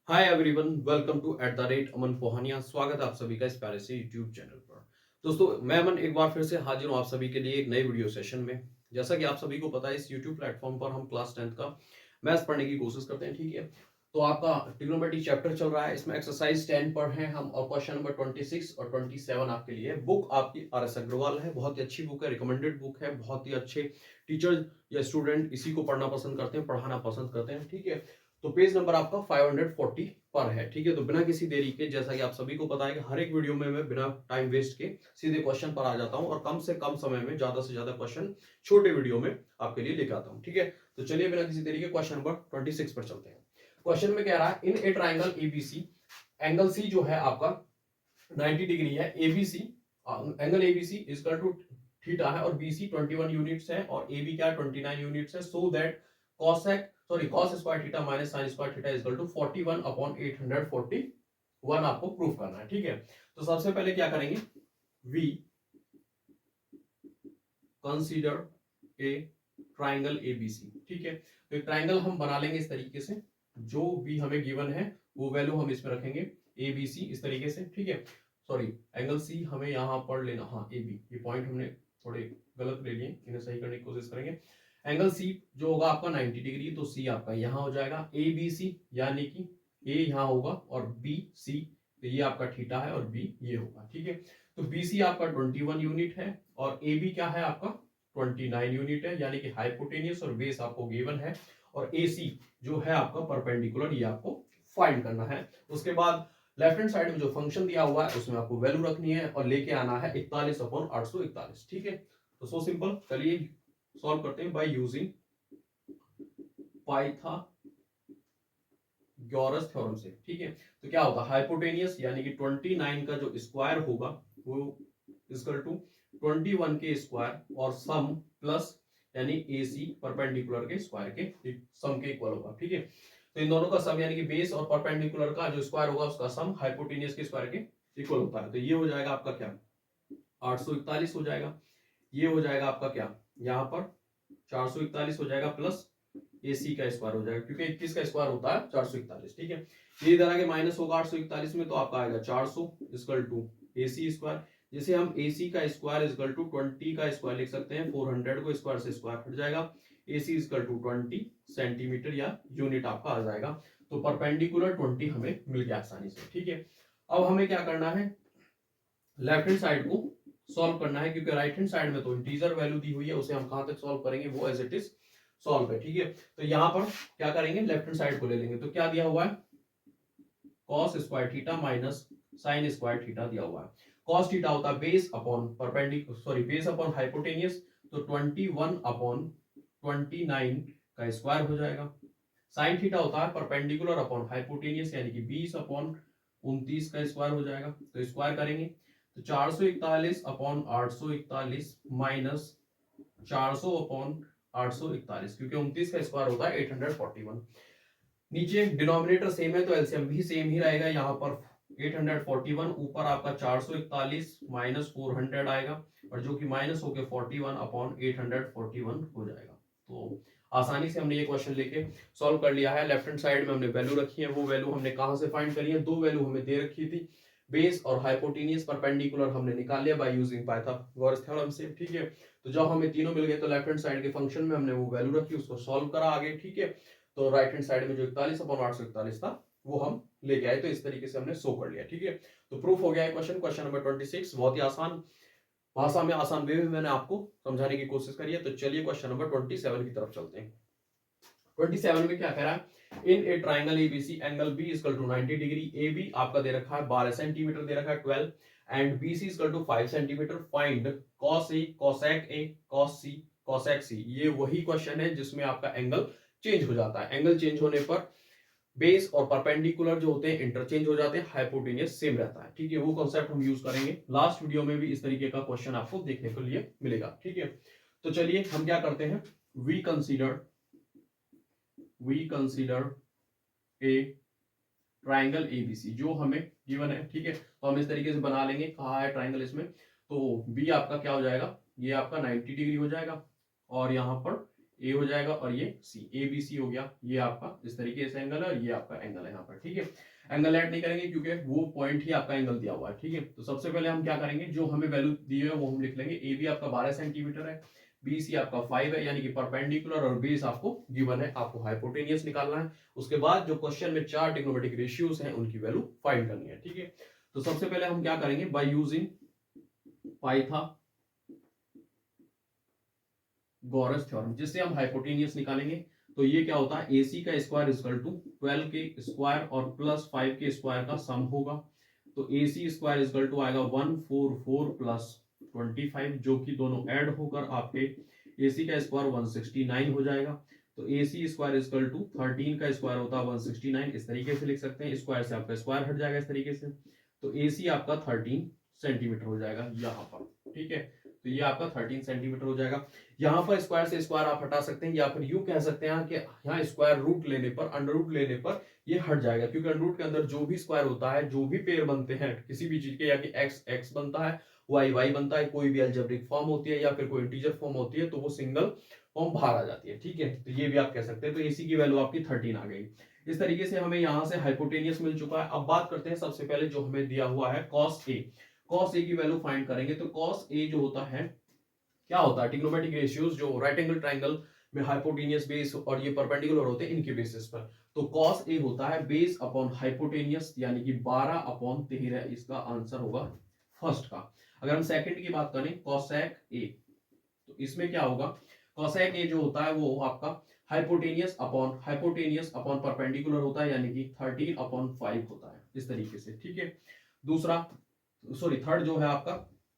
Hi everyone, welcome to @अमन पोहानिया। स्वागत है आप सभी का इस प्यारे से यूट्यूब चैनल पर। दोस्तों, मैं अमन एक बार फिर से हाजिर हूँ आप सभी के लिए एक नई वीडियो सेशन में। जैसा कि आप सभी को पता है, इस यूट्यूब प्लेटफॉर्म पर हम क्लास 10th का मैथ्स पढ़ने की कोशिश करते हैं। ठीक है, तो आपका ट्रिग्नोमेट्री चैप्टर चल रहा है, इसमें एक्सरसाइज 10 पर हैं हम और क्वेश्चन नंबर 26 और 27 आपके लिए। बुक आपकी RS अग्रवाल है, बहुत ही अच्छी बुक है, रिकमेंडेड बुक है। बहुत ही अच्छे टीचर या स्टूडेंट इसी को पढ़ना पसंद करते हैं, पढ़ाना पसंद करते हैं। ठीक है, तो पेज नंबर आपका 540 पर है। ठीक है, तो बिना किसी देरी के, जैसा कि आप सभी को पता है कि हर एक वीडियो में मैं बिना टाइम वेस्ट के सीधे क्वेश्चन पर आ जाता हूं और कम से कम समय में ज्यादा से ज्यादा क्वेश्चन छोटे वीडियो में आपके लिए लेकर आता हूं। ठीक है, तो चलिए बिना किसी देरी के क्वेश्चन नंबर 26 पर चलते हैं। क्वेश्चन में कह रहा है, in a triangle ABC, angle C जो है आपका 90 डिग्री है। ABC, angle ABC equal to theta है और बीसी 21 यूनिट्स है और एबी क्या 29 यूनिट्स है। So that cos square theta minus sine square theta equal to 41 upon 841 आपको प्रूफ करना है। ठीक है, तो सबसे पहले क्या करेंगे, we consider a triangle ABC. ठीक है, तो एक ट्राइंगल हम बना लेंगे इस तरीके से, जो भी हमें गिवन है वो वैल्यू हम इसमें रखेंगे एबीसी इस तरीके से। ठीक है, सॉरी, एंगल सी हमें यहां पर लेना, हाँ एबी, ये पॉइंट हमने थोड़े गलत ले लिए, इन्हें सही करने की कोशिश करेंगे। एंगल सी जो होगा आपका 90 डिग्री, तो सी आपका यहां हो जाएगा ए बी सी, यानी कि ए यहां होगा और बी सी, तो ये आपका थीटा है और बी ये होगा। ठीक है, तो बी सी आपका 21 यूनिट है और ए बी क्या है आपका 29 यूनिट है, यानी कि हाइपोटेनियस और बेस आपको गिवन है। और ए सी जो है आपका परपेंडिकुलर, ये आपको फाइंड करना है। उसके बाद लेफ्ट हैंड साइड में जो फंक्शन दिया हुआ है उसमें आपको वैल्यू रखनी है और लेके आना है 41 अपॉन 841। ठीक है, तो सो सिंपल, चलिए सॉल्व करते हैं बाय यूजिंग पाइथागोरस थ्योरम से। ठीक है, तो क्या होगा, हाइपोटेनियस यानी कि 29 का जो स्क्वायर होगा वो इक्वल टू 21 के स्क्वायर और सम प्लस यानी AC परपेंडिकुलर के स्क्वायर के सम के इक्वल होगा। ठीक है, तो इन दोनों का सम यानी कि बेस और परपेंडिकुलर का जो स्क्वायर होगा उसका सम हाइपोटेनियस के स्क्वायर के इक्वल होता है। तो ये हो जाएगा आपका क्या 841 हो जाएगा, ये हो जाएगा आपका क्या यहाँ पर 441 हो जाएगा प्लस AC का स्क्वायर हो जाएगा, क्योंकि 21 का स्क्वायर होता है 441। ठीक है, ये इधर आगे माइनस होगा 841 में, तो आपका आएगा 400 इक्वल टू AC स्क्वायर, जिसे हम AC का स्क्वायर इक्वल टू 20 का स्क्वायर लिख सकते हैं। 400 को स्क्वायर से स्क्वायर हट जाएगा, AC इक्वल टू 20 सेंटीमीटर या यूनिट आपका आ जाएगा। तो परपेंडिकुलर 20 हमें मिल गया आसानी से। ठीक है, अब हमें क्या करना है, लेफ्ट हैंड साइड को सॉल्व करना है, क्योंकि राइट हैंड साइड में तो इंटीजर वैल्यू दी हुई है, उसे हम कहां तक सॉल्व करेंगे, वो एज इट इज सॉल्व है। ठीक है, तो यहां पर क्या करेंगे, लेफ्ट हैंड साइड को ले लेंगे। तो क्या दिया हुआ है, cos square theta minus sine square theta दिया हुआ है। cos थीटा होता है base upon perpendicular, sorry base upon hypotenuse, तो 21 अपॉन 29 का स्क्वायर हो जाएगा। साइन थीटा होता है परपेंडिकुलर अपॉन हाइपोटेनियस, यानी कि 20 अपॉन 29 का स्क्वायर हो जाएगा। तो स्क्वायर करेंगे तो 441 अपॉन 841 माइनस 400 अपॉन 841, क्योंकि 29 का स्क्वायर होता है 841। नीचे डिनोमिनेटर सेम है तो एलसीएम भी सेम ही रहेगा। यहाँ पर 841, ऊपर आपका 441 माइनस 400 आएगा, और जो कि माइनस होके 41 अपॉन 841 हो जाएगा। तो आसानी से हमने ये क्वेश्चन लेके सॉल्व कर लिया है। लेफ्ट हैंड साइड में हमने वैल्यू रखी है, वो वैल्यू हमने कहां से फाइंड करी है, दो वैल्यू हमें दे रखी थी, बेस और हाइपोटेनियस परपेंडिकुलर हमने निकाल लिया बाय यूजिंग पाइथागोरस थ्योरम से। ठीक है, तो जब हमें तीनों मिल गए तो लेफ्ट हैंड साइड के फंक्शन में हमने वो वैल्यू रखी, उसको सॉल्व करा आगे। ठीक है, तो राइट हैंड साइड में जो 41 अपॉन 841 था वो हम लेके आए, तो इस तरीके से हमने शो कर लिया। ठीक है, तो प्रूफ हो गया है क्वेश्चन, क्वेश्चन नंबर 26। बहुत ही आसान भाषा में, आसान वे में मैंने आपको समझाने की कोशिश करी है। तो चलिए क्वेश्चन नंबर 27 की तरफ चलते हैं। 27 में क्या कह रहा है, in a triangle ABC angle B equal to 90 degree, A B आपका दे रखा है 12 सेंटीमीटर दे रखा है 12, and B C equal to 5 centimetre. Find cos A cosec A cos C cosec C. ये वही क्वेश्चन है जिसमें आपका एंगल चेंज हो जाता है। एंगल चेंज होने पर बेस और परपेंडिकुलर जो होते हैं इंटरचेंज हो जाते हैं, हाइपोटेनियस सेम रहता है। ठीक है, वो कॉन्सेप्ट हम यूज करेंगे। लास्ट वीडियो में भी इस तरीके का क्वेश्चन आपको देखने को लिए मिलेगा। ठीक है, तो चलिए हम क्या करते हैं, we consider a triangle ABC जो हमें गिवन है। ठीक है, तो हम इस तरीके से बना लेंगे, कहा है ट्राइंगल इसमें, तो बी आपका क्या हो जाएगा, ये आपका 90 डिग्री हो जाएगा और यहाँ पर ए हो जाएगा और ये सी, ए बी सी हो गया, ये आपका इस तरीके से एंगल है और ये आपका एंगल है यहाँ पर, ठीक है। एंगल ऐड नहीं करेंगे क्योंकि वो पॉइंट ही आपका एंगल दिया हुआ है, ठीक है। तो सबसे पहले हम क्या करेंगे, जो हमें वैल्यू दी है वो हम लिख लेंगे। ए बी आपका 12 सेंटीमीटर है, बी सी आपका 5 है यानी कि परपेंडिकुलर, और बेस आपको गिवन है, आपको हाइपोटेनियस निकालना है। उसके बाद जो क्वेश्चन में 4 ट्रिग्नोमेट्रिक रेशियोज हैं उनकी वैल्यू फाइंड करनी है, ठीक है। तो सबसे पहले हम क्या करेंगे, बाय यूजिंग पाइथागोरस थ्योरम, जिससे हम हाइपोटेनियस निकालेंगे। तो ये क्या होता है, AC का स्क्वायर इक्वल टू 12 के स्क्वायर और प्लस 5 के स्क्वायर का सम होगा। तो AC स्क्वायर इक्वल टू आएगा 144 प्लस 25, जो कि दोनों ऐड होकर आपके AC का स्क्वायर 169 हो जाएगा। तो AC स्क्वायर इक्वल टू 13 का स्क्वायर होता है 169, इस तरीके से लिख सकते हैं। स्क्वायर से आपका स्क्वायर हट जाएगा इस तरीके से। तो AC आपका 13 सेंटीमीटर हो जाएगा यहाँ पर, ठीक है। तो ये आपका 13 सेंटीमीटर हो जाएगा। यहाँ पर स्क्वायर से स्क्वायर आप हटा सकते हैं, या फिर यूं कह सकते हैं कि यहाँ स्क्वायर रूट लेने पर, अंडर रूट लेने पर ये हट जाएगा, क्योंकि अंडर रूट के अंदर जो भी स्क्वायर होता है, जो भी पेयर बनते हैं किसी भी चीज के, या कि एक्स एक्स बनता है, वाई वाई बनता है, कोई भी अलजेब्रिक फॉर्म होती है या फिर कोई इंटीजर फॉर्म होती है, तो वो सिंगल फॉर्म बाहर आ जाती है, ठीक है। तो ये भी आप कह सकते हैं। तो AC की वैल्यू आपकी 13 आ गई। इस तरीके से हमें यहाँ से हाइपोटेनियस मिल चुका है। अब बात करते हैं सबसे पहले जो हमें दिया हुआ है cos A। cos A की वैल्यू फाइंड करेंगे। तो cos A जो होता है, क्या होता है, ट्रिग्नोमेट्रिक रेशियोज जो राइट एंगल ट्रायंगल में हाइपोटेनियस बेस और ये परपेंडिकुलर होते हैं, इनके बेसिस पर। तो cos A होता है बेस अपॉन हाइपोटेनियस, यानी कि 12/13 इसका आंसर होगा फर्स्ट का। अगर हम सेकंड की बात करें cosec A, तो इसमें क्या होगा, cosec A जो होता है वो आपका हाइपोटेनियस अपॉन परपेंडिकुलर होता है, यानी कि 13/5 होता है इस तरीके से, ठीक है। दूसरा थर्ड जो है आपका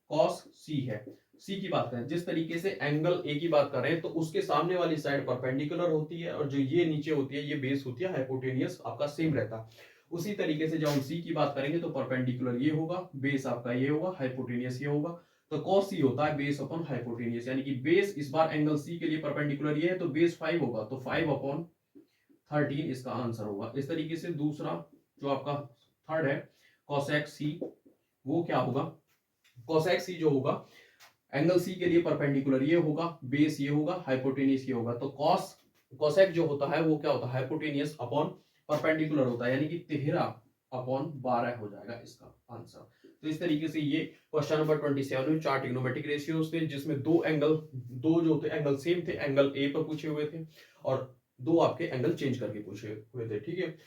cos C है। C की बात करें, जिस तरीके से एंगल A की बात कर रहे हैं, तो उसके सामने वाली साइड परपेंडिकुलर होती है और जो ये नीचे होती है ये बेस होती है, हाइपोटेनियस आपका सेम रहता है। उसी तरीके से जब हम C की बात करेंगे तो परपेंडिकुलर ये होगा, बेस आपका ये होगा, हाइपोटेनियस ये होगा। तो cos C होता है बेस अपॉन हाइपोटेनियस, यानी कि बेस इस बार एंगल C के लिए परपेंडिकुलर ये है, तो बेस 5 होगा, तो 5/13 इसका आंसर होगा। इस तरीके से दूसरा जो आपका थर्ड है cosec C, वो क्या होगा, cosec C जो होगा एंगल C के लिए परपेंडिकुलर ये होगा, बेस ये होगा, हाइपोटेनियस ये होगा। तो cosec जो होता है वो क्या होता है, हाइपोटेनियस अपॉन परपेंडिकुलर होता है, यानी कि 13/12 हो जाएगा इसका आंसर। तो इस तरीके से ये क्वेश्चन नंबर 27 में 4 ट्रिग्नोमेट्रिक रेशियोज थे, जिसमें दो जो थे एंगल सेम थे, एंगल A पर पूछे हुए थे, और 2 आपके एंगल चेंज करके पूछे हुए थे, ठीक है।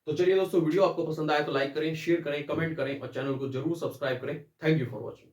तो चलिए दोस्तों, वीडियो आपको पसंद आया तो लाइक करें, शेयर करें, कमेंट करें और चैनल को जरूर सब्सक्राइब करें। Thank you for watching.